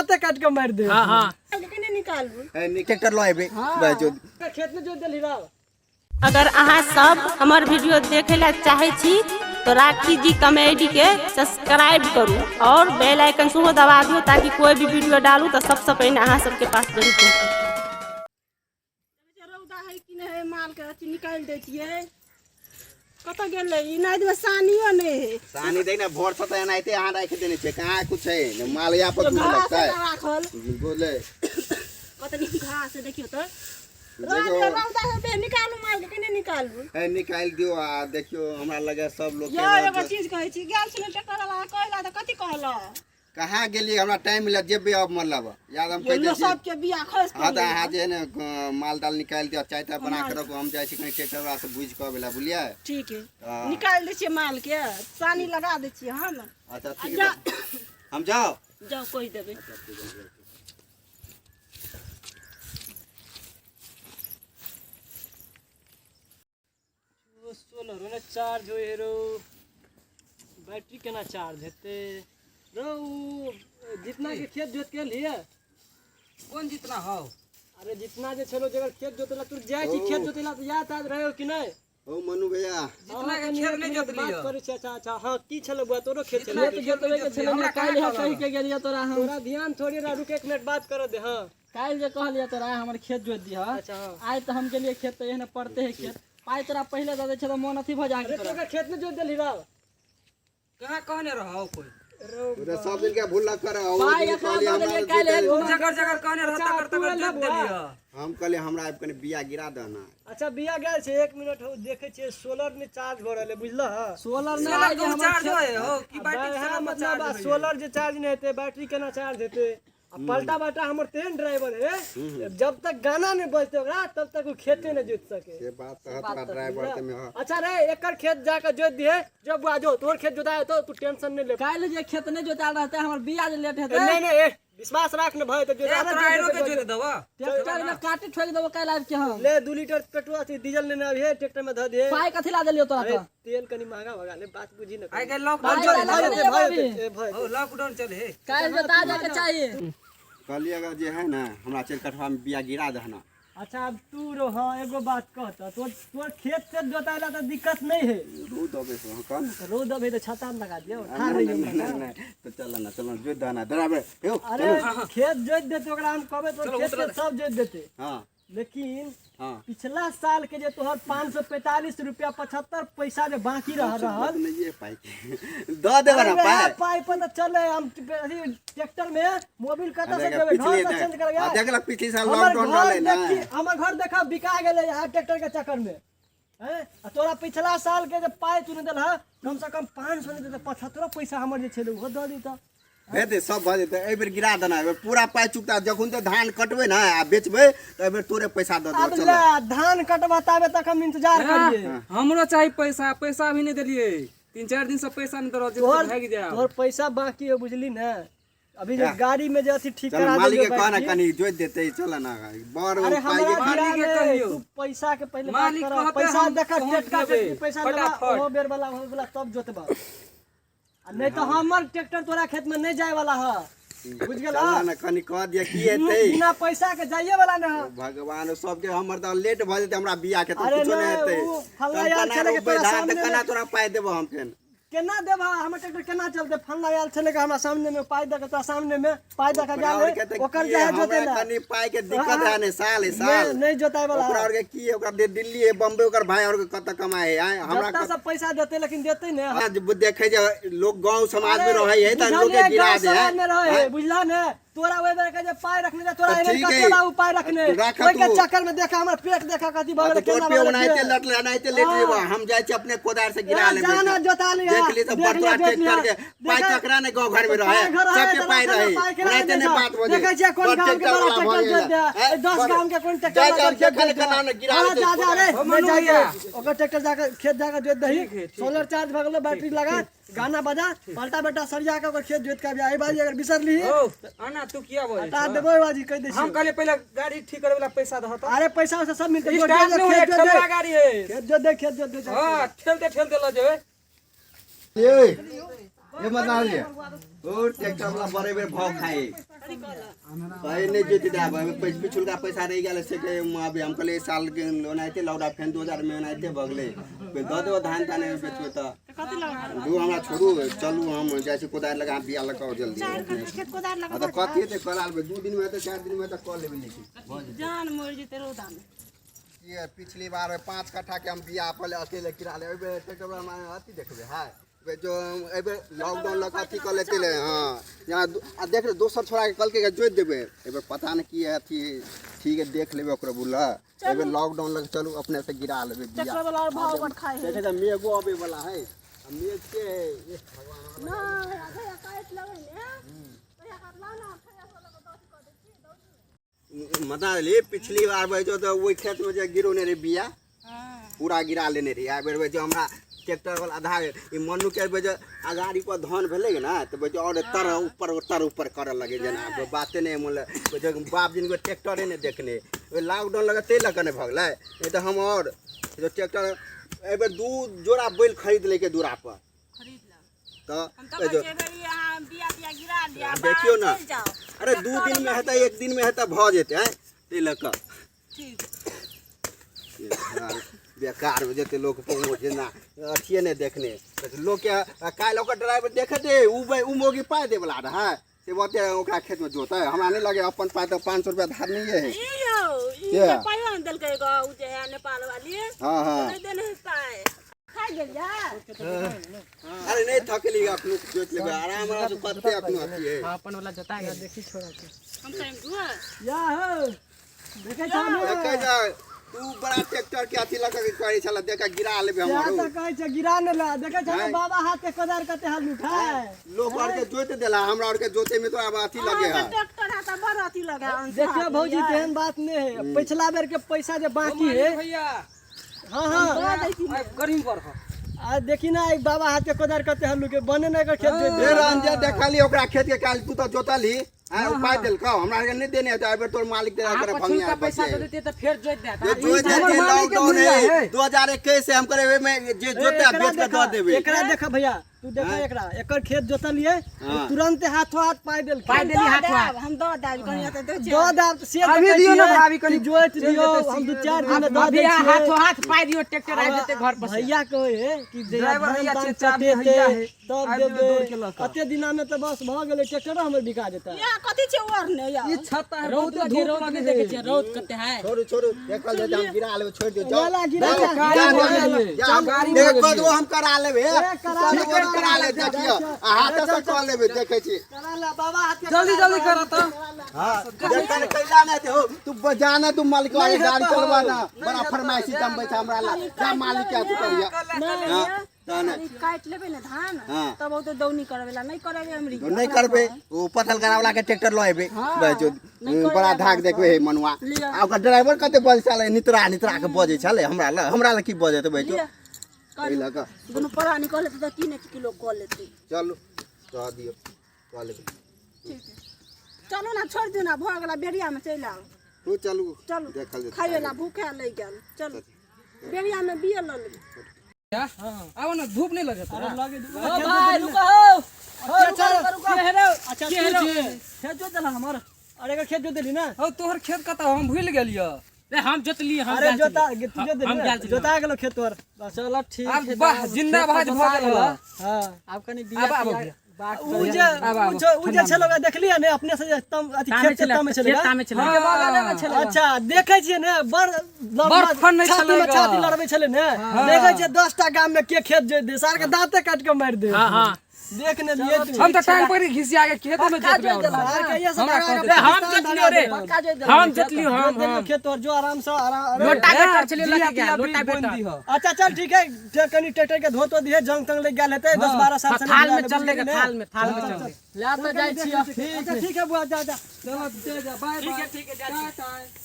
तुरंत काट के मार दे। हां हां केने निकालबू ट्रैक्टर लो आबे बाजो खेत में जोत देली राव। अगर अहाँ सब हमार वीडियो देखे ला चाहे छी तो राखी जी कॉमेडी के सब्सक्राइब करू और बेल आइकन सुनो दबा दियो ताकि कोई भी वीडियो डालू तो सबसे पहले अहाँ सबके पास जरूर पहुंचे। रौदा है कि नहीं माल के अथी निकाल देतिए कत गेले ई नाद में सानियो नहीं है सानी दे ना भोर से त एनाइते यहां राख देने छे कहां कुछ है माल यहां पर दूर लगता है राखल बोले कतनी घास है देखियो तो रौदा से बे निकालू माल के केने निकालबू है निकाल दियो आ देखियो हमरा लगे सब लोग यो एगो चीज कहै छी गेल छले ट्रैक्टर वाला कहला त कथि कहला कहां गेली हमरा टाइम मिला जेबे अब मतलब याद हम कह दे सब के बिया खस हां त हां जे ने माल डाल निकाल दियो चायता बना के रखो हम जाय छी कहीं ट्रैक्टर वाला से बुझ के बेला बुलिया ठीक है निकाल दे छिए माल के सानी लगा दे छिए हम। अच्छा ठीक है हम जाओ कोई देबे सोलर ने चार्ज होए रो बैटरी केना चार्ज हेते रो जितना के खेत जोत के लिए कौन जितना हो अरे जितना जे छलो जगह खेत जोतेला तू जाय छी खेत जोतेला तो याद आद रहे हो कि नहीं ओ मनु भैया जितना के खेत नहीं जोत लियो बात करे छै। अच्छा अच्छा हां की छलो बुआ तोरो खेत छलो तो जोतवे के छलो हमरा काल है कहि के गेलिया तोरा हम तोरा ध्यान थोड़ी रा रुक एक मिनट बात कर दे। हां काल जे कहलिया तोरा हमर खेत जोत दिया। अच्छा आज तो हम गेलिए खेत तो एहने पड़ते है खेत पाई तोरा पहले दे छ तो मन अथी भ जाए तोरा खेत में जोत देली राव कहां कहने रहो कोई पूरा सब दिन के भूल न कर पाई कहलिया जगह जगह कहने रहता करता जोत देलियो हम कहले हमरा आब कने बिया गिरा देना। अच्छा बिया गेल छै 1 मिनट हो देखे छै सोलर में चार्ज हो रहले बुझला सोलर में सोलर के चार्ज होए हो कि बैटरी से मतलब सोलर जे चार्ज नहीं हेते बैटरी केना चार्ज हेते पलटा बाटा हमर तेन ड्राइवर है जब तक गाना नहीं बजते ओकरा तब तक वो खेते नहीं जोत सके ये बात कहत ड्राइवर ते में। अच्छा रे एकर खेत जाकर जोत दिए जब आजो तोर खेत जोताए तो तू टेंशन नहीं ले काल जे खेत नहीं जोताल रहते हमर बिया जे लेट हेते नहीं नहीं विश्वास राख न भाई तो ट्रैक्टर के जोत देबो ट्रैक्टर में काटे ठोक देबो काल आब के हम ले 2 लीटर पेट्रोल से डीजल लेने आबे ट्रैक्टर में ध दे पाई कथि ला देलियो तोरा तो तेल कनी महंगा भगा ले बात बुझी न आई के लॉकडाउन चले भाई हो लॉकडाउन चले काल जोता जाके चाहिए कहलिए अगर जे है ना हमरा चल कठवा में बिया गिरा दहना। अच्छा अब तू रो हां एगो बात कहता तोर खेत से जोताइला तो दिक्कत नहीं है रोड दबे से कौन रोड दबे तो छाता में लगा दियो ठार रही नहीं तो चल जोत देना ड्राइवर हो अरे खेत जोत देते ओकरा हम कहबे तो खेत के सब जोत देते। हां लेकिन हां पिछला साल के जे तोहर 545 रुपया 75 पैसा जे बाकी रहल नहीं ये पाई द देबा ना पाई पर तो चले हम ट्रैक्टर में मोबिल कत से देबे घर से चेंज कर गया देख ल पिछले साल लॉकडाउन रहले ना हमर घर देखा बिका गेले यार ट्रैक्टर के चक्कर में हैं तोरा पिछला साल के जे पाई तूने देल है कम से कम 500 नहीं देते 75 पैसा हमर जे छले वो द दी त दे सब भ जेते ए बेर गिरा देना ए पूरा पाई चुकता जखन ते धान कटबे ना आ बेचबे त ए बेर तोरे पैसा द दो चल धान कटवाताबे तक हम इंतजार करिए हमरो चाहिए पैसा भी नहीं देलिए 3-4 दिन से पैसा नहीं दरो जे भाग जा तोर पैसा बाकी है बुझली ना अभी जो गाड़ी में जे ठीक करा दे मालिक के कहना कनी जोत देते चल ना बार पाई के मालिक के कहियो तू पैसा के पहले बात कर पैसा देख टेटका के पैसा लेबा ओ बेर वाला हो वाला तब जोतबा नहीं तो हमर ट्रैक्टर तोरा खेत में नहीं जाए वाला है बुझ गेला ना कनी कह दिया की हेते बिना पैसा के जाइए वाला ना भगवान सब के हमर त लेट भ जेते हमरा बिया के तो कुछ नहीं हेते फल्ला यार चले के तोरा सामने कना तोरा पाई देबो हम फेन केना देबा हमर ट्रैक्टर केना चलते फल्ला यार चले के हमरा सामने में पाई दे के तोरा सामने में पाई दे के जाले ओकर जे है जोते ना कनी पाई के दिक्कत है ने साल नहीं जोताई वाला ओकरा और के की ओकरा दे दिल्ली है बम्बई ओकर भाई और कत कमाए है हमरा सब पैसा देते लेकिन देते ने आज देखे जे लोग गांव समाज में रहे है त लोग के गिरा दे है बुझला ने तोरा ओए बेर के जे पाई रखने जा तोरा एने कतेला उपाय रखने ओए के चक्कर में देखा हमर पेट देखा कथि बगल केना पे बनाइते लट बनाइते लेट जेबा हम जाय छी अपने कोदार से गिरा ले जाना जोता ले देख ली तो बटवा ट्रैक्टर के पाई टकरा ने गांव घर में रहे सबके पाई रहे बनाइते ने बात हो देखे छी कोन गांव के बड़ा ट्रैक्टर जोत दे 10 गांव के कोन ट्रैक्टर जा खाली का नाम गिरा दे जा जा रे मैं जाइए ओकर ट्रैक्टर जाकर खेत जाकर जोत दही सोलर चार्ज भगलो बैटरी लगा गाना बजा पलटा बेटा सरिया के ओकर खेत जोत के आबे आई बाजी अगर बिसर ली आना तू किया बोल हटा देबो बाजी कह दे हम कहले पहले गाड़ी ठीक करे वाला पैसा दहत अरे पैसा से सब मिलते स्टार्ट नहीं हुए ठेला गाड़ी है खेत जोत दे हां ठेलते ल जेबे ए ये बता लिए ओ ट्रैक्टर वाला बड़े बड़े भाव खाए भाई नहीं जोती दे भाई पिछुल का पैसा रह गया से के अभी हम कल साल के बनाए थे लौड़ा फैन 2000 में बनाए थे बगले फिर दो धान ताने बेचबे तो दू हमरा छोड़ू चलू हम जैसे कोदार लगा बिया लगा जल्दी तो कथी ते कराल 2 दिन में तो 4 दिन में तो कॉल लेबे लिखी जान मोर जेते रोदा में ये पिछली बार 5 कट्ठा के हम बिया पहले अकेले किरा ले ट्रैक्टर वाला अति देखबे हां जो एबे लॉकडाउन लगा थी कर लेते ले हां यहां देख ले दोसर छोड़ा के कल के जोत देबे एबे पता न की है थी ठीक है देख लेबे ओकरा बुला एबे लॉकडाउन लग चलू अपने से गिरा लेबे बिया चक्कर वाला भाव बट खाए है देखे त मेघो आबे वाला है मेघ के ये भगवान ना आगे काट लगे तो या काटला ना मता ले पिछली बार भाई जो तो वही खेत में जो गिरोने रे बिया पूरा गिरा लेने रे आ बेर जो हमरा ट्रैक्टर वाला आधा ई मनु के बजे अगाड़ी पर धान भेले ना तो बजे और तर ऊपर करे लगे जना बाते नहीं मोले बजे बाप जिन को ट्रैक्टर ने देखने लॉकडाउन लगा ते लगने भगले नहीं तो हम और जो ट्रैक्टर एबे 2 जोड़ा बैल खरीद लेके दूरा पर खरीद ला तो जो यहां बिया गिरा दिया देखियो ना अरे 2 दिन में है तो 1 दिन में है तो भ जेते हैं ते लका ठीक बेकार हो जते लोग पहुंचे ना अथिए ने देखने लोग के काल ओकर ड्राइवर देखते उ मोगी पाए दे वाला है से बते ओकरा खेत में जोता है हमरा नहीं लगे अपन पाए तो 500 रुपया धार नहीं है ये पाया दल के गो उ जे है नेपाल वाली हां हां नहीं देने पाए खा गेल जा अरे नहीं थकली अपनु जोत लेबे आराम से करते अपनु अथी है अपन वाला जोता गया देखी छोड़ा के हम टाइम दुआ या हो देखे सामने देखे जा तू बड़ा ट्रैक्टर के अथी लगा के करै छला देखा गिरा लेबे क्या हमरो तो कहै छै गिरा न ला देखे छ बाबा हाथ के कोदार कते हाल उठाए लोग और के जोत देला हमरा और के जोते में तो अब अथी लगे है ट्रैक्टर है त बड़ अथी लगा देखियो भौजी तेहन बात नहीं है पिछला बेर के पैसा जे बाकी है भैया हां हां करीम पर हो आ देखी ना एक बाबा हाथ के कोदार कते हाल के बने न के खेत दे ए रंजे देखली ओकरा खेत के काल तू तो जोतली हां उपाय देल का हमरा के नहीं देने है तो एबे तोर मालिक तेरा करे भंगिया पैसा दे देते तो फिर जोत देता ये जोत देते लॉकडाउन है 2021 से हम करे में जे जोते बेच के दे देबे एकरा देख भैया तू देखा एकरा एकर खेत जोतलिए तुरंत हाथों हाथ पाई देली हाथों हाथ हम दो दाब कनिया त दो दाब से अभी दियो ना भाभी कनी जोत दियो हम 2-4 दिन में दो दे हाथों हाथ पाई दियो ट्रैक्टर आ जेते घर पर भैया कहे कि ड्राइवर भैया धान चाबी काटे भैया है तब देबे अते दिना में तो बस भ गेले ट्रैक्टर हमर बिका देता या कथि छै और ने या ये छता है बहुत धूप लगे देखे छै रौद कते है छोड़ू देखल जे हम गिरा लेबे छोड़ दियो वाला गिरा देखो दो हम करा लेबे करा ले देखियो हाथ से कर लेबे देखे छी कराला बाबा हाथ के जल्दी जल्दी करो तो हां देखल कैला नहीं हो तू बजाना तू मालिक वाली गाड़ी चलवाना बड़ा फरमाइशी दम बैठा हमरा ला जा मालिक के तू करिया काट लेबे ना धान तब ओ तो दौनी करवेला नहीं करबे हमरी नहीं करबे ओ पथल करावला के ट्रैक्टर ल आबे जो बड़ा धाक देखबे हे मनुआ आ ओकर ड्राइवर कते बज चले नितरा के बजे चले हमरा ला की बजे तो बैठो ए लगा दोनों पड़ा निकले तो 3 किलो कर लेते चलो तो दियो तो ले ठीक है चलो ना छोड़ दियो ना भ गेला बेरिया में चल आओ तू चलू चलो देखल जे खाइला भूखे ले गेल चलो बेरिया में बिया ल ले क्या आओ ना धूप नहीं लगे अरे लगे ओ भाई रुको हो अच्छा अच्छा खेत जोत देला हमर अरे का खेत जोत देली ना हो तोहर खेत कता हम भूल गेलियो रे हम जोतली हम अरे जोता तू जोत देली जोता गेलो खेत तोर चलो ठीक है वाह जिंदाबाद भ गेल हां आप कनी बिया उजे छलगा देखलिए ने अपने से तम अथी खेत में चलेगा अच्छा देखे छिए ने बड़ फन नहीं चलेगा छाती लड़बे छले ने देखे छिए 10टा गांव में के खेत जो दे सार के दांते काट के मार दे हां हां देख ने लिए हम तो टांग पर घिसिया के खेत में जोत रहे सार के ये सब हम जोतलियो रे हम जोतलियो हम खेत और जो आराम से लोटा बेटर चले लगे गया लोटा बेटर अच्छा चल ठीक है कनी ट्रैक्टर के धोतो दिए जंग तंग ले गेल हेते 10-12 साल से थाल में चल लेगा थाल में चल ला तो जाई छी ठीक है बुआ जा जा चलो दे जा बाय बाय ठीक है जा